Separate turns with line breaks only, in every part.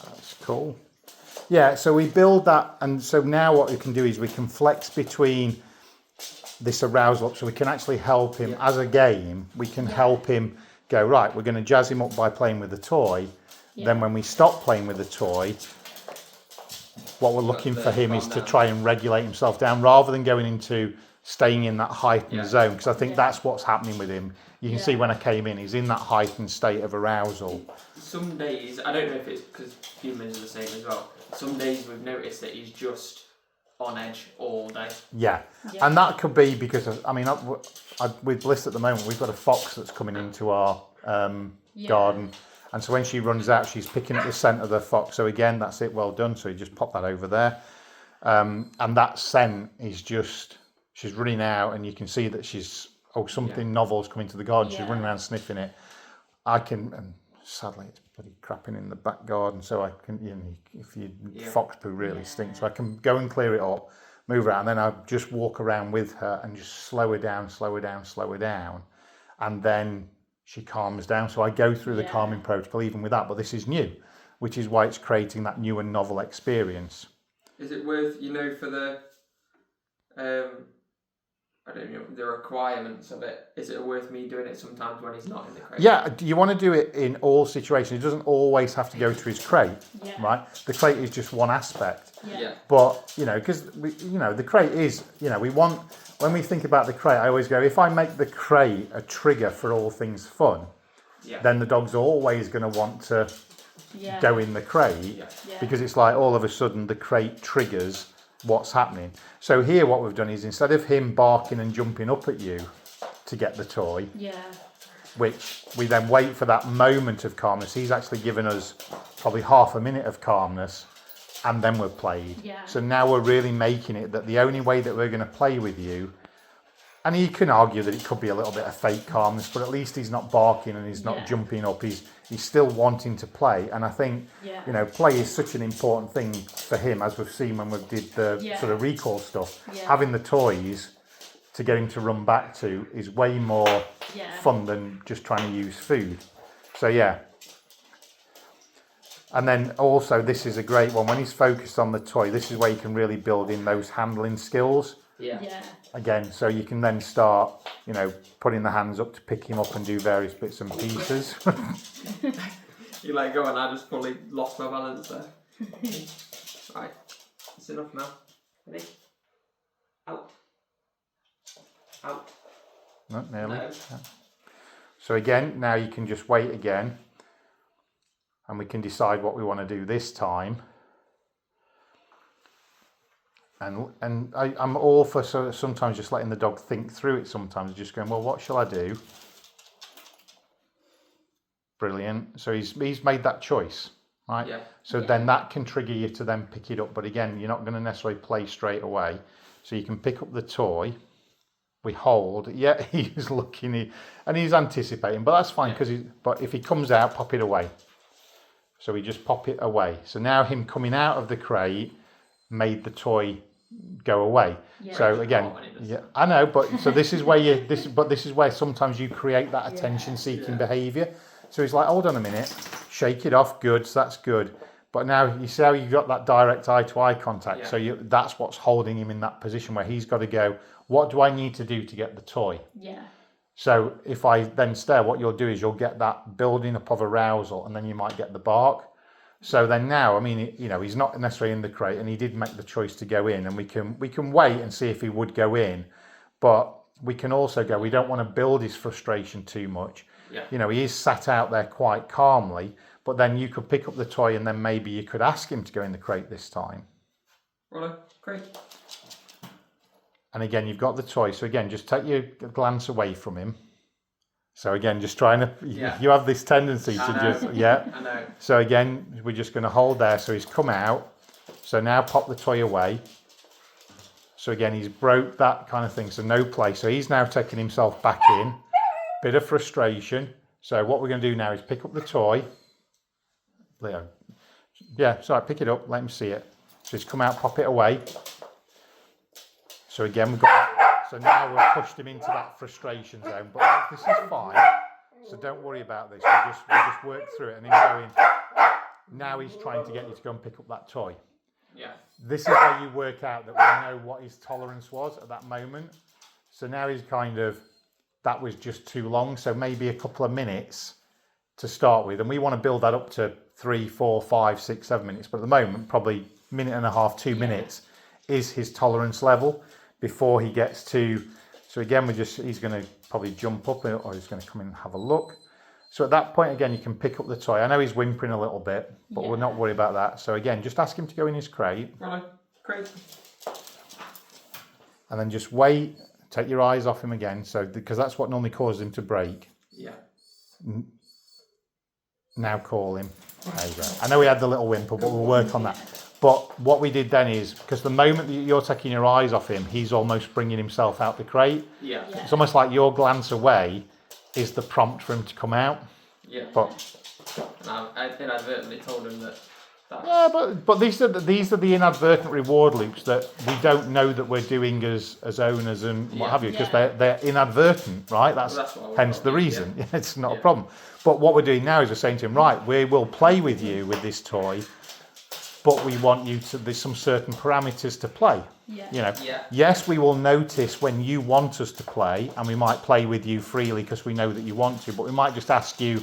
That's cool. Yeah, so we build that, and so now what we can do is we can flex between this arousal up, so we can actually help him as a game. We can help him go, right, we're going to jazz him up by playing with the toy. Then when we stop playing with the toy, what we're looking for him is to try and regulate himself down rather than going into staying in that heightened zone, because I think that's what's happening with him. You can see when I came in, he's in that heightened state of arousal.
Some days, I don't know if it's because humans are the same as well, some days we've noticed that he's just on edge all day.
Yeah. And that could be because of, I mean, with Bliss at the moment, we've got a fox that's coming into our garden, and so when she runs out, she's picking up the scent of the fox. So again, that's it, well done. So you just pop that over there, and that scent is just, she's running out, and you can see that she's something novel's coming to the garden. She's running around sniffing it. I can, and sadly it's bloody crapping in the back garden, so I can, you know, if you fox poo really stinks, so I can go and clear it up, move her out, and then I just walk around with her and just slow her down, and then she calms down. So I go through the calming protocol even with that, but this is new, which is why it's creating that new and novel experience.
Is it worth, you know, for the I don't know, the requirements of it, is it worth me doing it sometimes when he's not in the crate?
Yeah, you want to do it in all situations. It doesn't always have to go to his crate, right? The crate is just one aspect. But, you know, because, you know, the crate is, you know, we want, when we think about the crate, I always go, if I make the crate a trigger for all things fun, then the dog's always going to want to go in the crate, because it's like all of a sudden the crate triggers what's happening. So here what we've done is, instead of him barking and jumping up at you to get the toy, which we then wait for that moment of calmness, he's actually given us probably half a minute of calmness, and then we've played. So now we're really making it that the only way that we're going to play with you, and you can argue that it could be a little bit of fake calmness, but at least he's not barking and he's not jumping up, he's still wanting to play. And I think, you know, play is such an important thing for him, as we've seen when we did the sort of recall stuff. Having the toys to get him to run back to is way more fun than just trying to use food. So and then also, this is a great one, when he's focused on the toy, this is where you can really build in those handling skills. Again, so you can then start, you know, putting the hands up to pick him up and do various bits and pieces.
You let go and I just fully lost my balance there. Right, it's enough now. Ready? Out. Out.
Not nearly. No. So again, now you can just wait again, and we can decide what we want to do this time. And I'm all for sometimes just letting the dog think through it, sometimes just going, well, what shall I do? Brilliant. So he's made that choice, right? So then that can trigger you to then pick it up. But again, you're not going to necessarily play straight away. So you can pick up the toy. We hold. He's looking, and he's anticipating, but that's fine, but if he comes out, pop it away. So we just pop it away. So now him coming out of the crate made the toy go away. So again, I know, but so this is where this is where sometimes you create that attention-seeking behaviour. So he's like, hold on a minute, shake it off, good, so that's good. But now you see how you got that direct eye-to-eye contact. So that's what's holding him in that position where he's got to go, what do I need to do to get the toy? So if I then stare, what you'll do is you'll get that building up of arousal, and then you might get the bark. So then now, I mean, you know, he's not necessarily in the crate, and he did make the choice to go in, and we can wait and see if he would go in, but we can also go, we don't want to build his frustration too much. You know, he is sat out there quite calmly, but then you could pick up the toy, and then maybe you could ask him to go in the crate this time.
Rolo, crate.
And again, you've got the toy, so again, just take your glance away from him. So again, just trying to, you have this tendency to just,
I know.
So again, we're just going to hold there. So he's come out. So now pop the toy away. So again, he's broke that kind of thing. So no play. So he's now taking himself back in. Bit of frustration. So what we're going to do now is pick up the toy. Leo. Yeah, sorry, pick it up. Let him see it. So he's come out, pop it away. So again, we've got So now we've pushed him into that frustration zone, but this is fine. So don't worry about this. We'll just work through it and him going. Now he's trying to get you to go and pick up that toy.
Yeah.
This is where you work out that we know what his tolerance was at that moment. So now he's kind of, that was just too long. So maybe a couple of minutes to start with. And we want to build that up to 3, 4, 5, 6, 7 minutes. But at the moment, probably minute and a half, 2 minutes is his tolerance level before he gets to, so again, he's going to probably jump up or he's going to come in and have a look. So at that point, again, you can pick up the toy. I know he's whimpering a little bit, but we're not worried about that. So again, just ask him to go in his crate.
Rolo, crate.
And then just wait, take your eyes off him again. So, because that's what normally causes him to break.
Yeah.
Now call him. There you go. I know we had the little whimper, but we'll work on that. But what we did then is, because the moment that you're taking your eyes off him, he's almost bringing himself out the crate.
Yeah.
It's almost like your glance away is the prompt for him to come out.
Yeah.
But
and I inadvertently told him that.
Yeah, but these are the inadvertent reward loops that we don't know that we're doing as owners and what have you, because they're inadvertent, right? That's hence the reason. Yeah. It's not a problem. But what we're doing now is we're saying to him, right, we will play with you with this toy, but we want you to, there's some certain parameters to play.
Yeah.
You know, yes, we will notice when you want us to play, and we might play with you freely because we know that you want to, but we might just ask you,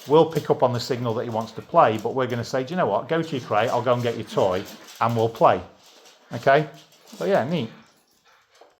we'll pick up on the signal that he wants to play, but we're going to say, do you know what, go to your crate, I'll go and get your toy, and we'll play. Okay? So yeah, neat.